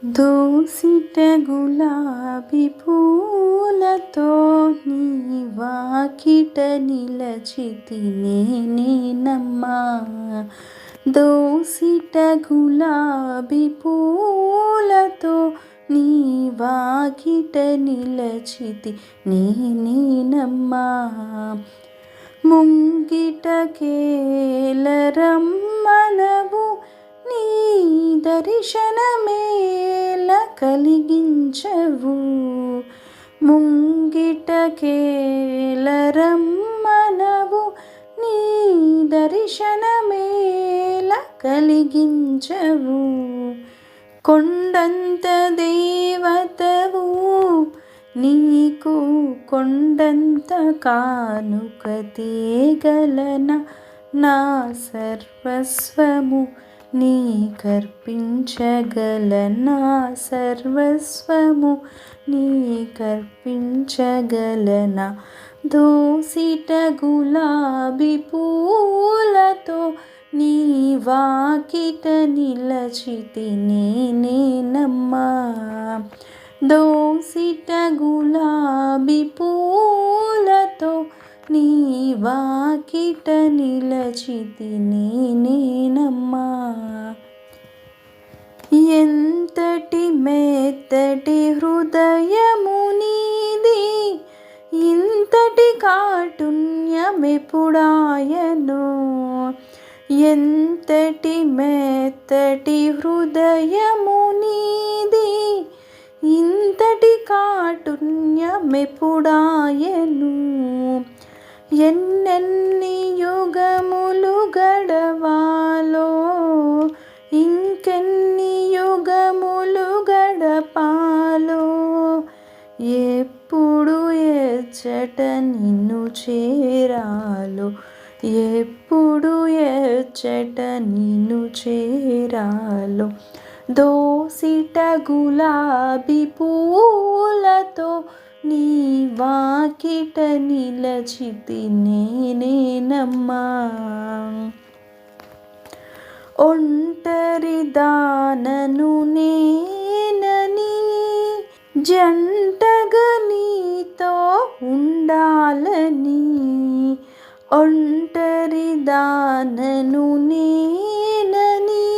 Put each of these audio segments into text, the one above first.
దోసిట గులాబీ పూలతో నీ వాకిట నిలచితి నేనేనమ్మా. దోసిట గులాబీ పూలతో నీ వాకిట నిలచితి నేనేనమ్మా. ముంగిట కేలరమ్మనవు నీ దర్శనమేల కలిగించవు. ముంగిట కేలరమ్మనవు నీ దర్శనమేల కలిగించవు. కొండంత దేవతవు నీకు కొండంత కానుక తేగలనా. నా సర్వస్వము నీకర్పించగలనా. సర్వస్వము నీకర్పించగలనా. దోసిట గులాబీ పూలతో నీ వాకిట నిలచితి నేనేనమ్మా. దోసిట గులాబీ పూలతో నీ వాకిట నిలచితి నేనేనమ్మా. ఎంతటి మెత్తటి హృదయము నీది, ఇంతటి కాఠిన్యమెప్పుడాయనో. ఎంతటి మెత్తటి హృదయము నీది, ఇంతటి కాఠిన్యమెప్పుడాయను. ఎన్నెన్ని యుగములు గడవాలో, ఇంకెన్ని యుగములు గడపాలో. ఎప్పుడు ఎచ్చట నిన్ను చేరాలో, ఎప్పుడు ఎచ్చట నిన్ను చేరాలో. దోసిట గులాబీ పూలతో నీ వాకిట నిలచితి నేనేనమ్మా. ఒంటరి దానను నేనని జంటగా నీతో ఉండాలని. ఒంటరి దానను నేనని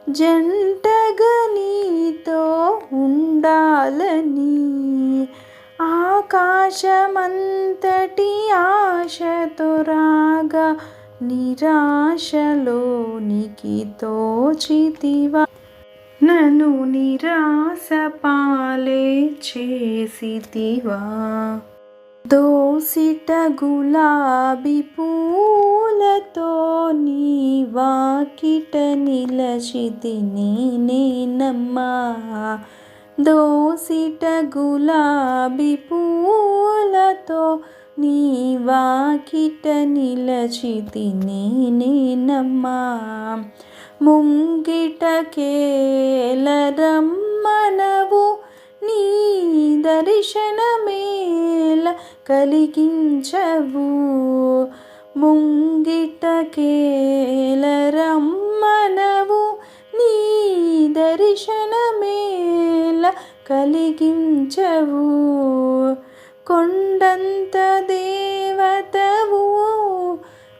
జంటగా నీతో ఉండాలని. ఆకాశమంతటి ఆశతో రాగా నిరాశలోనికి తోచితివా. నన్ను నిరాశ పాలే చేసితివా. దోసిట గులాబీ పూలతో నీ వాకిట నిలచితి నేనేనమ్మా. దోసిట గులాబీ పూలతో నీ వాకిట నిలచితి నేనేనమ్మా. ముంగిట కేలరమ్మనవు నీ దర్శనమేల కలిగించవు. ముంగిట కేలరమ్మనవు నీ దర్శనమేల కలిగించవు. కొండంత దేవతవు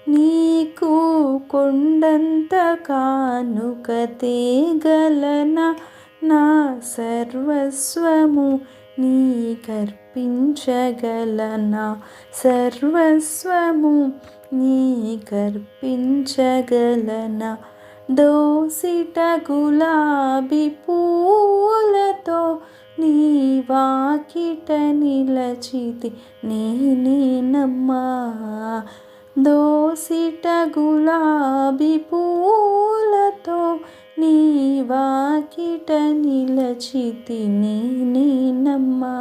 నీకు కొండంత కానుక తేగలనా. నా సర్వస్వము నీకర్పించగలనా. సర్వస్వము నీకర్పించగలనా. దోసిట గులాబీ పూలతో నీ వాకిట నిలచితి నేనేనమ్మా. దోసిట గులాబీ పూలతో నీ వాకిట నిలచితి నేనేనమ్మా.